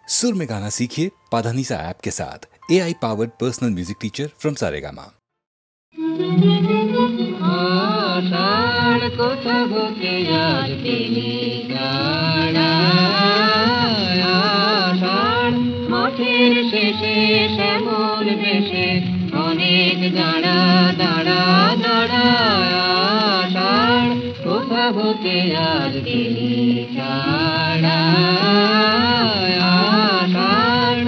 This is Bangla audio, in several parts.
सुर में गाना सीखिए पाधानीसा ऐप के साथ। AI powered personal music teacher from Saregama. অনেক দাঁড়া দাঁড়া দাঁড়া আষাঢ় কোথা হতে আজ গেলি ছাড়া আষাঢ়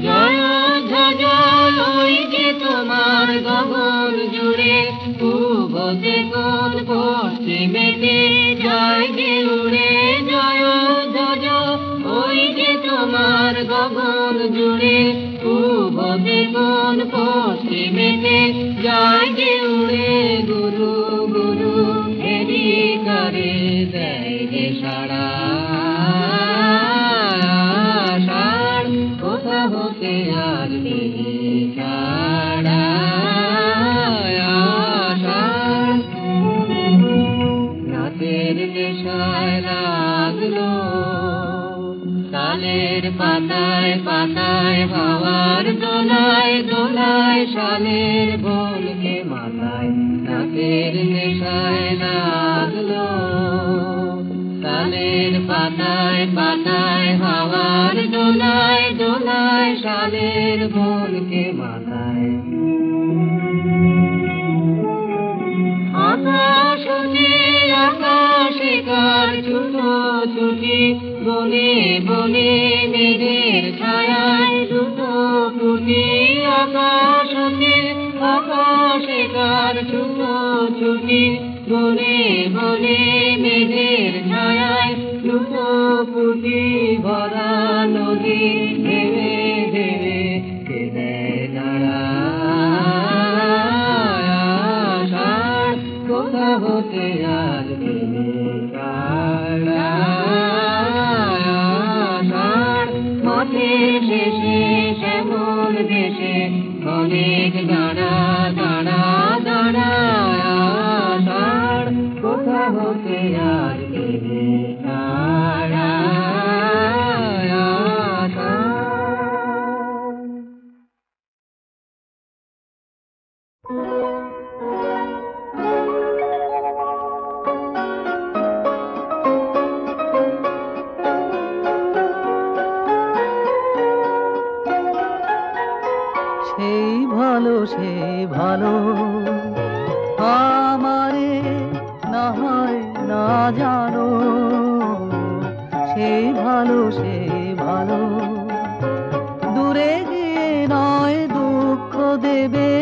জয় ধ্বজ ওই যে তোমার গগন জুড়ে পূবতে কোন পশ্চিমেতে যায় গে উড়ে জয় ধ্বজ ওই যে তোমার গগন জুড়ে পূবতে কোন পশ্চিমেতে যায় গে উড়ে গুরু গুরু হেরি করে দেয় গে সাড়া আষাঢ় কোথা হতে আর গেলি ছাড়া আষাঢ় রাতের নেশায় লাগলো শালের পাতায় পাতায় হাওয়ার দোলায় দোলায় শালের বনকে মাথায় রাতের নেশায় লাগলো শালের পাতায় পাতায় হাওয়ার দোলায় দোলায় শালের বনকে মাথায় আকাশে আকাশে কার ছুটো ছুটি বনে বনে মেঘের ছায়ায় দুটো ফুটি আকাশে আকাশে কার ছুটো ছুটি বনে বনে মেঘের ছায়ায় দুটো ফুটি ভরা নদী ধেড়ে ধেড়ে কে দেয় নাড়া আষাঢ় কোথা হতে আর গেলি ছাড়া আষাঢ় মাঠের শেষে শ্যামল দেশে অনেক দাঁড়া দাঁড়া দাঁড়া আষাঢ় কোথা হতে আর গেলি ছাড়া সেই ভালো আমারে না হয় না জানো সেই ভালো দূরে গিয়ে নয় দুঃখ দেবে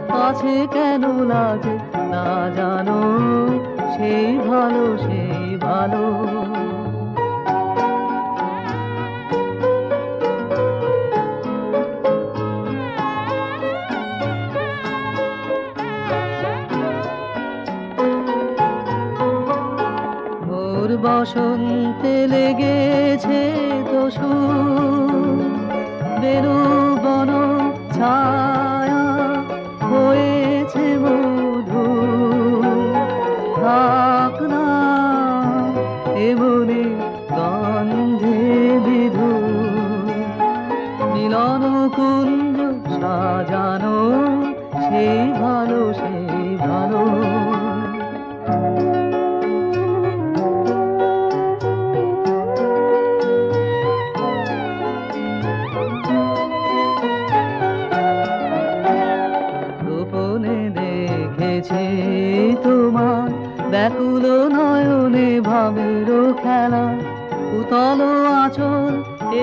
কাছে কেন লাগে না জানো সেই ভালো বসন্তে লেগেছে দোষু বেরু বন ছায়া হয়েছে মধু থাক না এমনি গন্ধে বিধু মিলন কুঞ্জ সাজানো সেই ভালো তোমার ব্যাকুল নয়নে ভাবের খেলা উতল আঁচল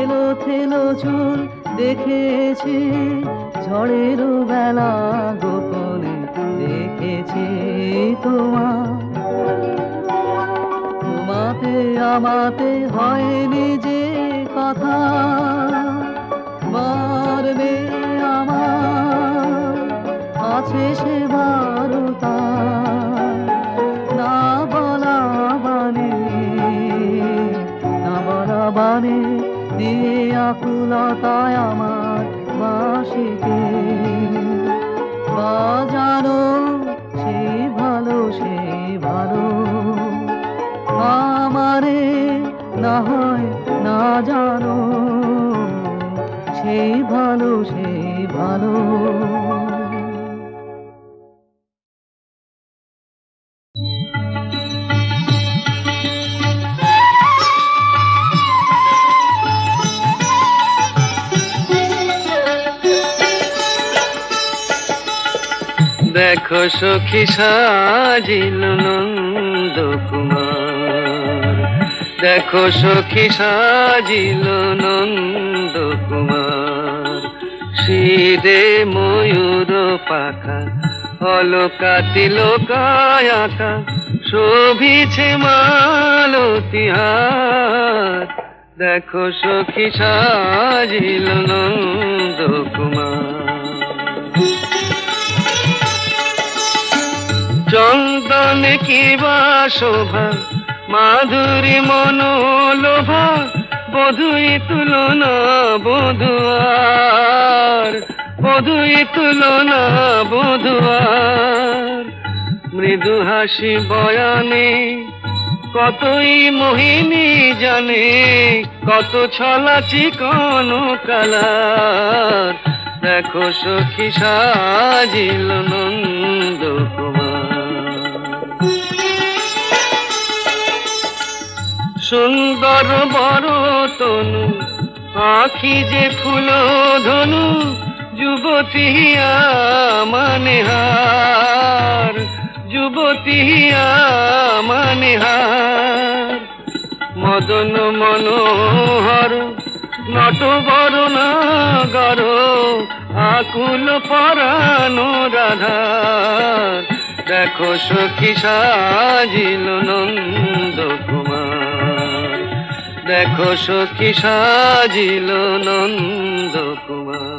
এলো থেলো চুল দেখেছি ঝড়ের বেলা গোপনে দেখেছি তোমাতে আমাতে হয়নি যে কথা মরবে আমার আছে সে বারতা না বলা বানে দিয়ে আকুলতায় আমার বাঁশিকে বাজানো সেই ভালো আমারে না হয় না জানো, সেই ভালো সেই ভালো। দেখো সখী সাজিল নন্দ কুমার, দেখো সখী সাজিল নন্দ কুমার। শিরে ময়ূর পাখা অলকা তিলকায় আঁকা, শোভিছে মালতীহার। দেখো সখী সাজিল নন্দ কুমার। চন্দনে কিবা শোভা, মাধুরী মনোলোভা, বধুই তুলনা বধুয়ার, বধুই তুলনা বধুয়ার। মৃদু হাসি বয়ানে কতই মোহিনী জানে, কত ছলা চিকন কালার। দেখো সখী সাজিল নন্দ কুমার। সুন্দর বড় তনু, আখি যে ফুল ধনু, যুবতী মানে হার, যুবতী মানে হার। মদন মনোহর নট বরুণাগর, আকুল পরানো রাধার। দেখো সখী সাজিল নন্দ কুমার, দেখো সখী সাজিল নন্দ কুমার।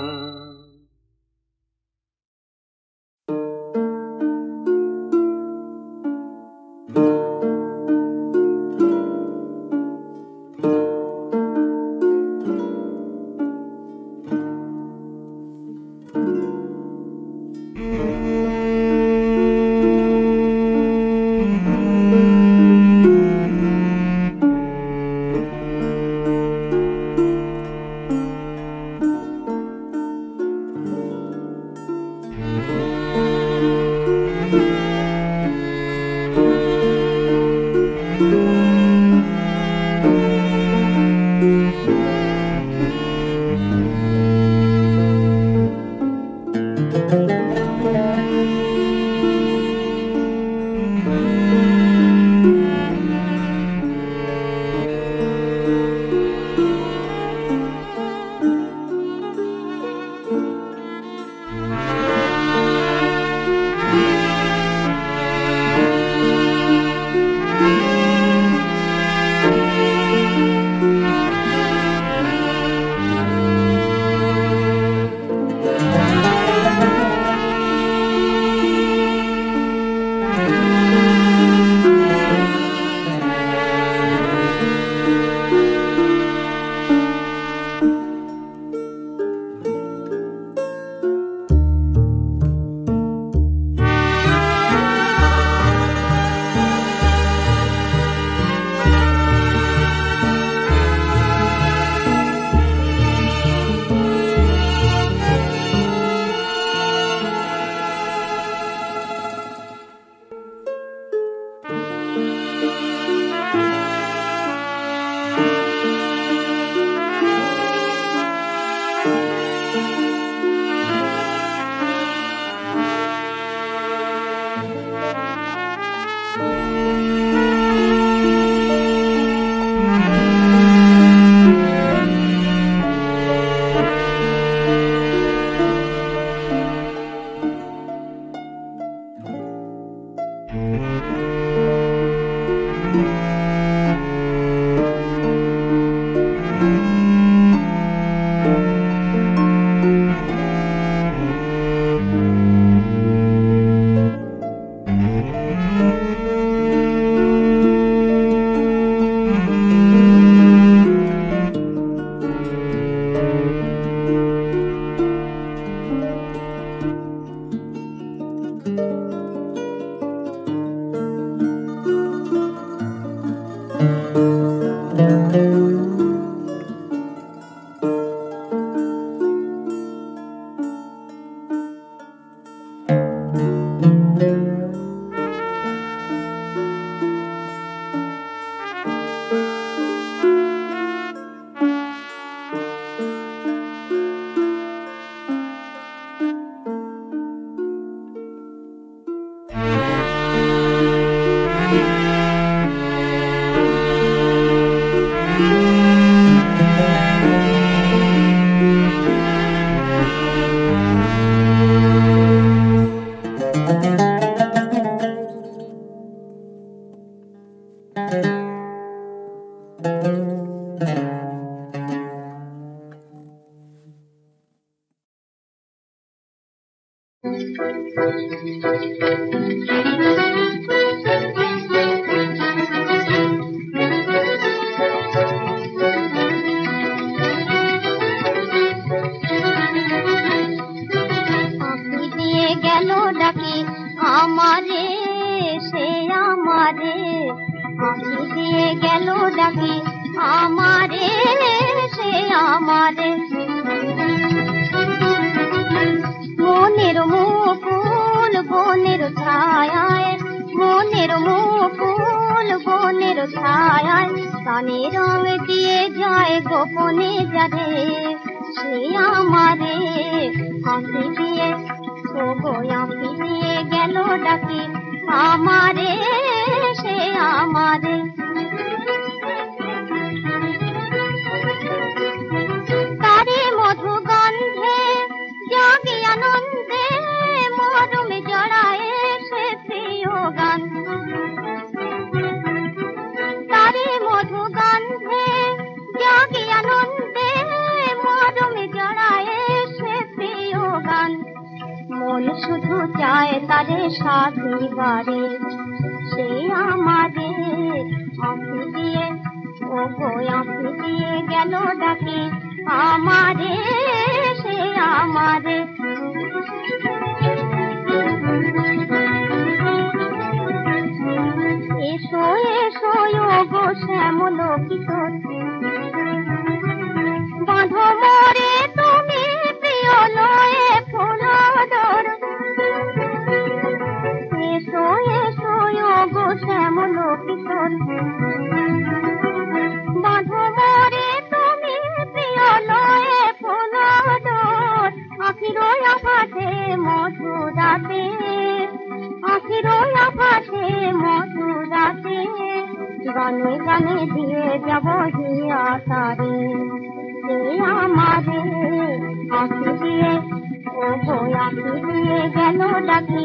গেল ডাকি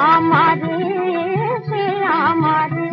আমারে সে আমারে